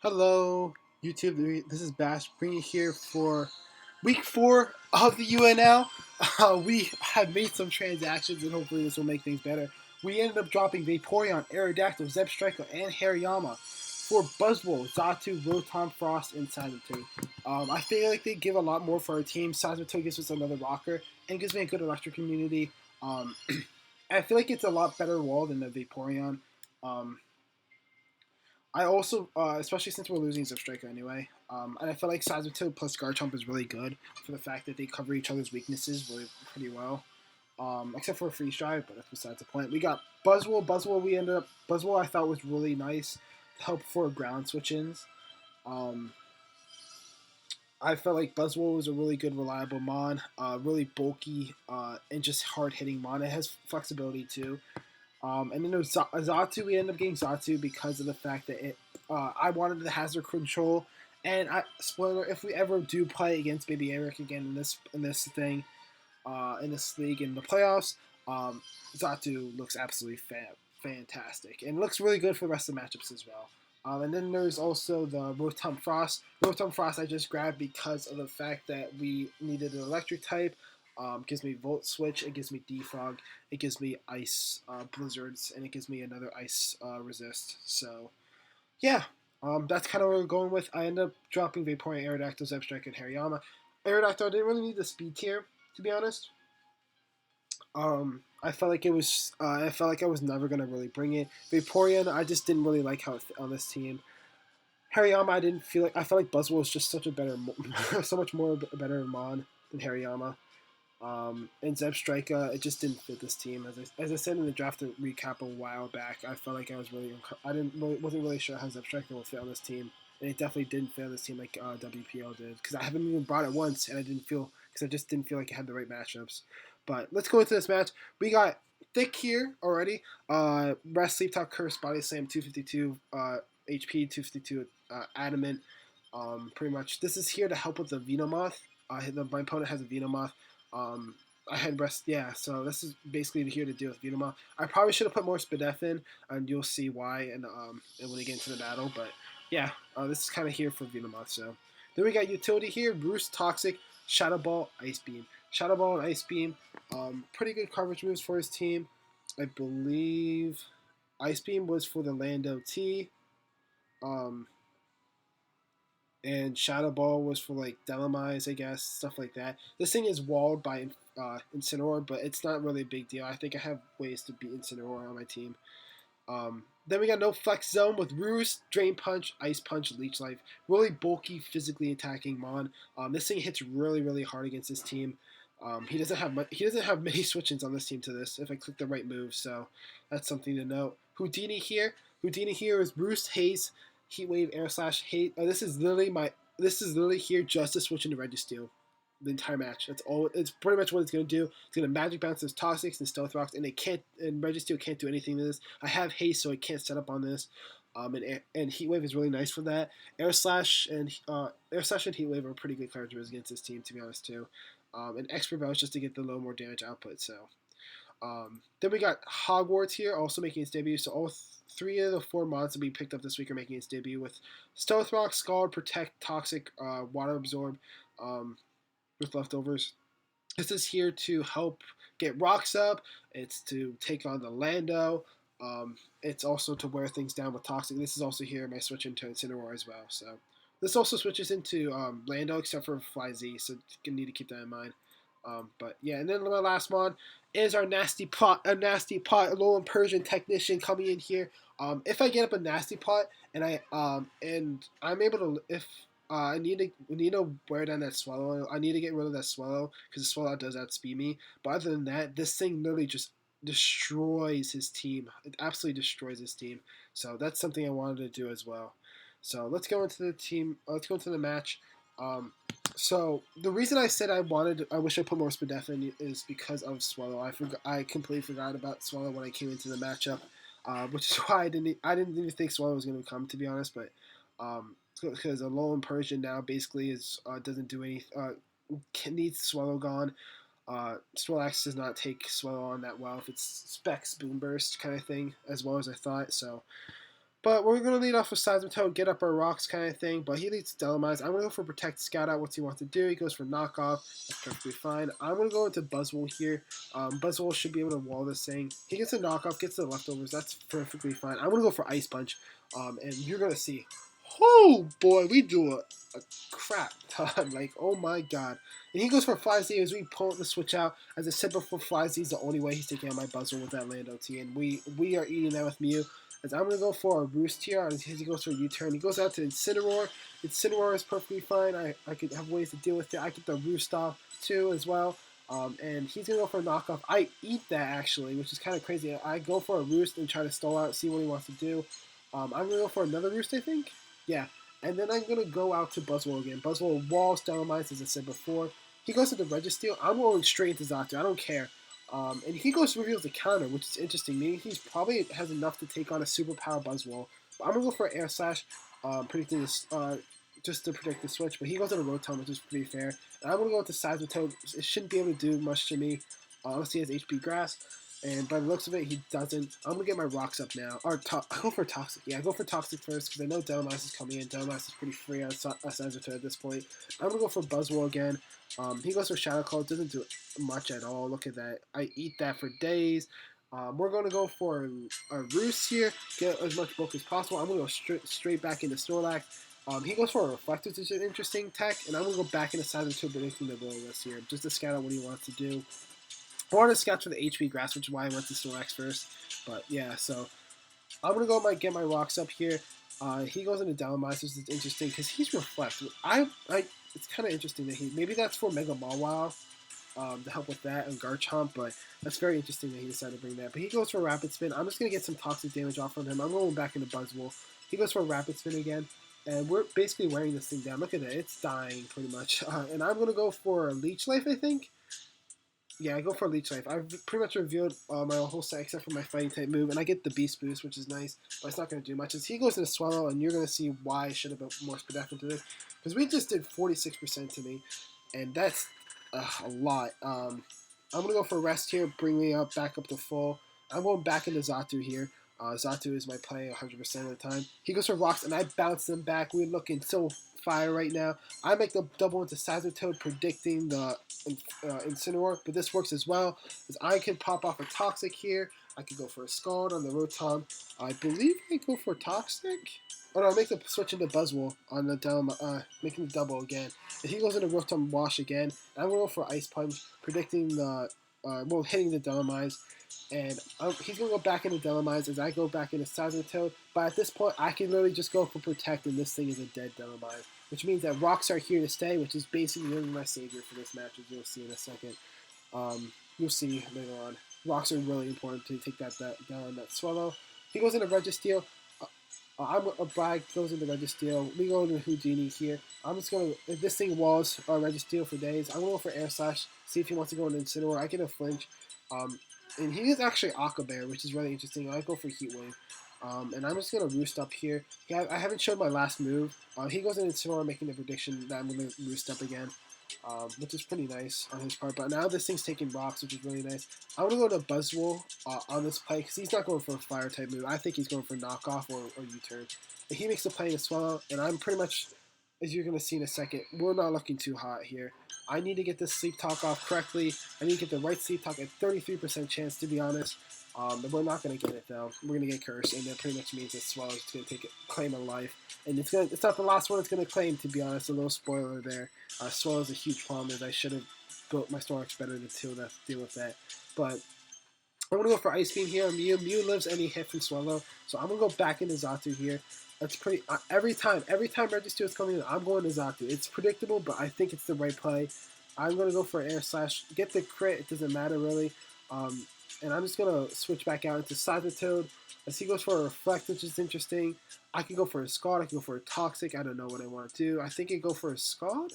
Hello, YouTube. This is Bash bringing you here for week 4 of the UNL. We have made some transactions, and hopefully this will make things better. We ended up dropping Vaporeon, Aerodactyl, Zebstrika, and Hariyama for Buzzwole, Zatu, Rotom, Frost, and Sazatou. I feel like they give a lot more for our team. Sazatou gives us another rocker and gives me a good electric community. I feel like it's a lot better wall than the Vaporeon. Um, I also, especially since we're losing Zebstrika anyway, and I feel like Sazeratil plus Garchomp is really good for the fact that they cover each other's weaknesses really pretty well. Except for a freeze drive, but that's besides the point. We got Buzzwole. Buzzwole I thought was really nice to help for ground switch-ins. Um, I felt like Buzzwole was a really good, reliable mon, really bulky and just hard hitting mon. It has flexibility too. And then there's Zatu. We ended up getting Zatu because of the fact that I wanted the hazard control. And spoiler, if we ever do play against Baby Eric again in this league in the playoffs, Zatu looks absolutely fantastic and looks really good for the rest of the matchups as well. And then there's also the Rotom Frost. Rotom Frost I just grabbed because of the fact that we needed an electric type. Gives me Volt Switch, it gives me Defog, it gives me Ice Blizzards, and it gives me another Ice Resist. So, yeah, that's kind of what we're going with. I ended up dropping Vaporeon, Aerodactyl, Zebstrika, and Hariyama. Aerodactyl, I didn't really need the speed tier, to be honest. I felt like I felt like I was never gonna really bring it. Vaporeon, I just didn't really like how it fit on this team. Hariyama, I didn't feel like I felt like Buzzwole was just such a better, so much more better mon than Hariyama. And Zebstrika, it just didn't fit this team. As I said in the draft recap a while back, I felt like wasn't really sure how Zebstrika would fit on this team, and it definitely didn't fit on this team like WPL did because I haven't even brought it once, and I just didn't feel like it had the right matchups. But let's go into this match. We got Thick here already. Rest, Sleep Talk, Curse, Body Slam, 252 HP, 252 Adamant. Pretty much, this is here to help with the Venomoth. My opponent has a Venomoth. I had rest, yeah. So this is basically here to deal with Venomoth. I probably should have put more Spadef in, and you'll see why. And when we get into the battle, but yeah, this is kind of here for Venomoth. So then we got utility here: Roost, Toxic, Shadow Ball, Ice Beam. Shadow Ball and Ice Beam, pretty good coverage moves for his team. I believe Ice Beam was for the Lando T. Um, and Shadow Ball was for like Delamize, I guess, stuff like that. This thing is walled by Incineroar, but it's not really a big deal. I think I have ways to beat Incineroar on my team. Then we got no flex zone with Roost, Drain Punch, Ice Punch, Leech Life. Really bulky, physically attacking Mon. This thing hits really, really hard against this team. He doesn't have many switch-ins on this team to this if I click the right move, so that's something to note. Houdini here. Houdini here is Roost, Haze, Heat Wave, Air Slash, Haze. This is literally here just to switch into Registeel the entire match. That's all. It's pretty much what it's gonna do. It's gonna Magic Bounce those Toxics and Stealth Rocks, and Registeel can't do anything to this. I have Haze, so I can't set up on this. And Heat Wave is really nice for that. Air Slash and Heat Wave are pretty good countermeasures against this team, to be honest too. And Expert Belch just to get the low more damage output. So then we got Hogwarts here, also making its debut. So all three of the 4 mods that we picked up this week are making its debut with Stealth Rock, Scald, Protect, Toxic, Water Absorb, with leftovers. This is here to help get rocks up. It's to take on the Lando. It's also to wear things down with Toxic. This is also here my switch into Incineroar as well. So this also switches into Lando except for Fly Z, so you need to keep that in mind. But yeah, and then my last mod is our nasty pot, Alolan Persian technician coming in here. If I get up a nasty pot and I'm able to, if I need to wear down that swallow. I need to get rid of that swallow because the swallow does outspeed me. But other than that, this thing literally just destroys his team. It absolutely destroys his team. So that's something I wanted to do as well. So let's go into the team. Let's go into the match. So the reason I said I wish I put more Spadef in is because of Swallow. I completely forgot about Swallow when I came into the matchup, which is why I didn't even think Swallow was going to come, to be honest. But because Alolan Persian now basically doesn't do any needs Swallow gone. Snorlax does not take Swallow on that well if it's Specs Boom Burst kind of thing as well as I thought. So But we're going to lead off with Seismitoad, get up our rocks kind of thing. But he leads to Delamize. I'm going to go for Protect, Scout out what he wants to do. He goes for Knockoff. That's perfectly fine. I'm going to go into Buzzwole here. Buzzwole should be able to wall this thing. He gets a Knockoff, gets the leftovers. That's perfectly fine. I'm going to go for Ice Punch. And you're going to see. Oh, boy, we do a crap ton. Like, oh, my God. And he goes for Fly Z as we pull the switch out. As I said before, Fly Z is the only way he's taking out my Buzzwole with that Land OT. And we are eating that with Mew. As I'm going to go for a Roost here as he goes for a U-turn. He goes out to Incineroar. Incineroar is perfectly fine. I could have ways to deal with it. I get the Roost off too as well. And he's going to go for a knockoff. I eat that actually, which is kind of crazy. I go for a Roost and try to stall out, see what he wants to do. I'm going to go for another Roost, I think. Yeah. And then I'm going to go out to Buzzwole again. Buzzwole walls, Delamize, as I said before. He goes to the Registeel. I'm going straight into Xatu. I don't care. And he goes reveals the counter, which is interesting. Maybe he's probably has enough to take on a superpower Buzzwole. But I'm gonna go for Air Slash, predicting this, just to predict the switch. But he goes to the Rotom, which is pretty fair. And I'm gonna go with the Seismitoad. It shouldn't be able to do much to me. Unless he has HP Grass. And by the looks of it, he doesn't. I'm gonna get my rocks up now. Or I go for Toxic. Yeah, I go for Toxic first because I know Delamize is coming in. Delamize is pretty free on Seismitoad at this point. I'm gonna go for Buzzwole again. He goes for Shadow Claw. Doesn't do much at all. Look at that. I eat that for days. We're gonna go for a Roost here. Get as much bulk as possible. I'm gonna go straight back into Snorlax. He goes for a Reflector, which is an interesting tech, and I'm gonna go back into Seismitoad, predicting the roll list here, just to scout out what he wants to do. I want to scout for the HP Grass, which is why I went to Snorlax first. But yeah, so I'm gonna go get my rocks up here. He goes into Delamize, which is interesting because he's Reflect. It's kind of interesting that maybe that's for Mega Mawile to help with that and Garchomp, but that's very interesting that he decided to bring that. But he goes for Rapid Spin. I'm just gonna get some toxic damage off of him. I'm going back into Buzzwole. He goes for a Rapid Spin again, and we're basically wearing this thing down. Look at that, it's dying pretty much. And I'm gonna go for a Leech Life, I think. Yeah, I go for Leech Life. I've pretty much revealed my whole set except for my Fighting type move, and I get the Beast Boost, which is nice, but it's not going to do much. As he goes into Swallow, and you're going to see why I should have been more Spadef into this, because we just did 46% to me, and that's a lot. I'm going to go for Rest here, bring me up back up to full. I'm going back into Xatu here. Xatu is my play 100% of the time. He goes for Rocks, and I bounce them back. We're looking so fire right now. I make the double into Seismitoad, predicting the Incineroar, but this works as well, as I can pop off a Toxic here. I could go for a Scald on the Rotom. I believe I go for Toxic. Oh no, I make the switch into Buzzwole on the making the double again. And he goes into Rotom Wash again. I'm going to go for Ice Punch, predicting the, hitting the Delamize. And he's going to go back into Delamize as I go back into Seismitoad. But at this point, I can literally just go for Protect, and this thing is a dead Delamize. Which means that Rocks are here to stay, which is basically really my savior for this match, as you'll see in a second. You'll see later on. Rocks are really important to take that down that Swallow. He goes into Registeel. Blag goes into Registeel. We go into Houdini here. I'm just going to, if this thing walls Registeel for days, I'm going to go for Air Slash, see if he wants to go into Incineroar. I get a flinch. And he is actually Aqua Bear, which is really interesting. I go for Heat Wave. And I'm just going to Roost up here. Yeah, I haven't showed my last move. He goes into Incineroar, making the prediction that I'm going to Roost up again. Which is pretty nice on his part. But now this thing's taking rocks, which is really nice. I'm going to go to Buzzwole on this play, because he's not going for a Fire-type move. I think he's going for Knockoff or U-turn. And he makes the play to Swallow, and I'm pretty much, as you're going to see in a second, we're not looking too hot here. I need to get this Sleep Talk off correctly. I need to get the right Sleep Talk at 33% chance, to be honest. But we're not going to get it, though. We're going to get Cursed, and that pretty much means that Swallow is going to take claim of life. And it's not the last one it's going to claim, to be honest. A little spoiler there. Swallow is a huge problem, as I should have built my Snorlax better to deal with that. But I'm going to go for Ice Beam here. Mew lives any hit from Swallow, so I'm going to go back into Xatu here. That's pretty, every time Registeel is coming in, I'm going to Xatu. It's predictable, but I think it's the right play. I'm going to go for Air Slash, get the crit, it doesn't matter really. And I'm just going to switch back out into Seismitoad, as he goes for a Reflect, which is interesting. I can go for a Scald, I can go for a Toxic, I don't know what I want to do. I think I go for a Scald?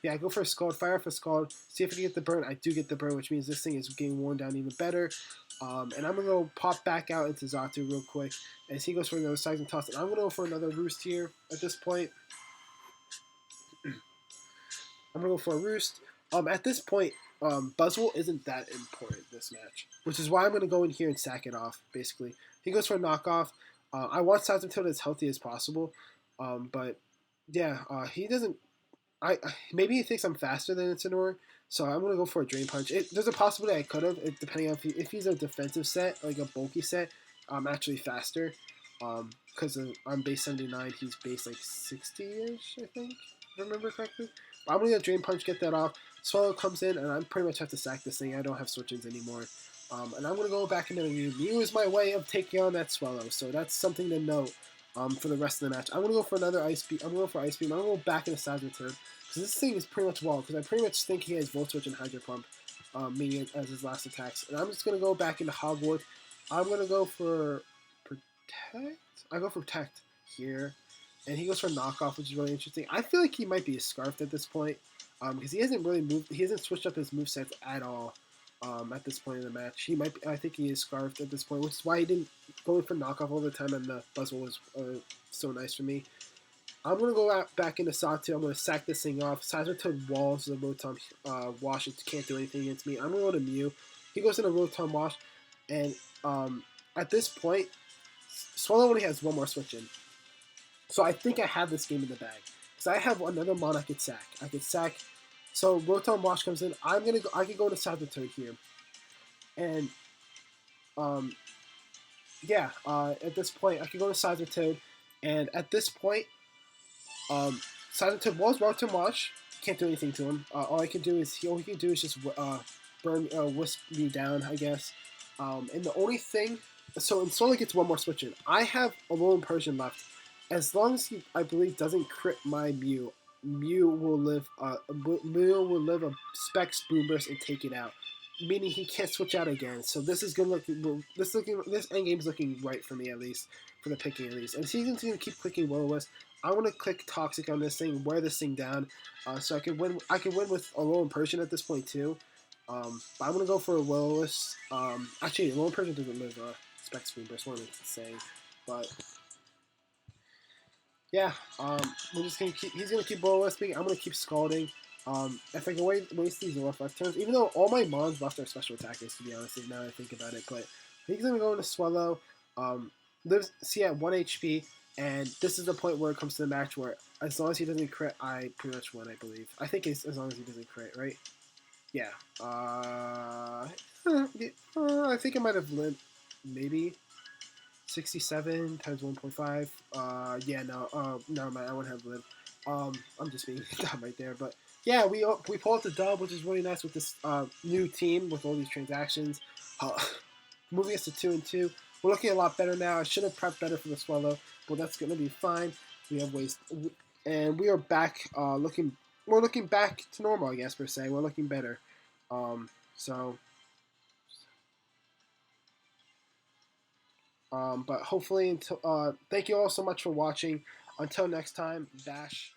Yeah, I go for a Scald, fire off a Scald, see if I can get the burn. I do get the burn, which means this thing is getting worn down even better. And I'm going to go pop back out into Xatu real quick, as he goes for another Seismic Toss. And I'm going to go for another Roost here at this point. I'm going to go for a Roost. At this point, Buzzwole isn't that important this match, which is why I'm going to go in here and sack it off, basically. He goes for a Knockoff. I want Sazatoad as healthy as possible, but yeah, he doesn't. Maybe he thinks I'm faster than Incineroar, so I'm gonna go for a Drain Punch. There's a possibility I could have, depending on if he's a defensive set, like a bulky set. I'm actually faster, because I'm base 79. He's base like 60ish, I think, if I remember correctly. But I'm gonna get Drain Punch, get that off. Swallow comes in, and I pretty much have to sack this thing. I don't have switch-ins anymore. And I'm gonna go back into Mew. Mew is my way of taking on that Swallow, so that's something to note. For the rest of the match, I'm gonna go for another Ice Beam. I'm gonna go for Ice Beam. I'm gonna go back into Sazeraturn. Because this thing is pretty much wall, because I pretty much think he has Volt Switch and Hydro Pump, meaning as his last attacks. And I'm just going to go back into Hogwarts. I'm going to go for Protect? I go for Protect here. And he goes for Knockoff, which is really interesting. I feel like he might be Scarfed at this point, because he hasn't really moved, he hasn't switched up his movesets at all at this point in the match. He might be, I think he is Scarfed at this point, which is why he didn't go for Knockoff all the time, and the Buzzwole was so nice for me. I'm going to go out back into Satu. I'm going to sack this thing off. Sazeraton walls the Rotom Wash. It can't do anything against me. I'm going to go to Mew. He goes into Rotom Wash. And at this point, Swallow only has one more switch in. So I think I have this game in the bag. Because I have another Mon I could sack. I could sack. So Rotom Wash comes in. I can go to Sazeraton here. And yeah, at this point, I can go to Sazeraton. And at this point, Silent was Rotom Wash. Can't do anything to him. All he can do is just burn, wisp me down, I guess. And the only thing, so Insola gets one more switch in. I have a Alolan Persian left. As long as he, I believe, doesn't crit my Mew, Mew will live. Mew will live a Specs Boomburst and take it out, meaning he can't switch out again. So this is good looking. This end game is looking right for me, at least for the picking, at least. And Season's gonna keep clicking Will-O-Wisp. I want to click Toxic on this thing, wear this thing down, so I can win. I can win with Alolan Persian at this point too. But I'm gonna go for a Will-O-Wisp. Actually, Alolan Persian doesn't live Spec Spoon, but that's what I'm saying. But yeah, we're just gonna keep. He's gonna keep Will-O-Wisping. I'm gonna keep Scalding. If I can waste these left turns, even though all my Mons left are special attackers, to be honest, now that I think about it. But he's gonna go into Swallow. Lives see at 1 HP. And this is the point where it comes to the match where, as long as he doesn't crit, I pretty much win, I believe. I think it's as long as he doesn't crit, right? Yeah. I think I might have lived maybe 67 times 1.5. Yeah, no, never mind. I wouldn't have lived. I'm just being dumb right there. But yeah, we pulled out the dub, which is really nice with this new team with all these transactions. Moving us to 2-2. We're looking a lot better now. I should have prepped better for the Swallow, but that's going to be fine. We have waste, and we are back looking. We're looking back to normal, I guess per se. We're looking better. So, but hopefully, until thank you all so much for watching. Until next time, Dash.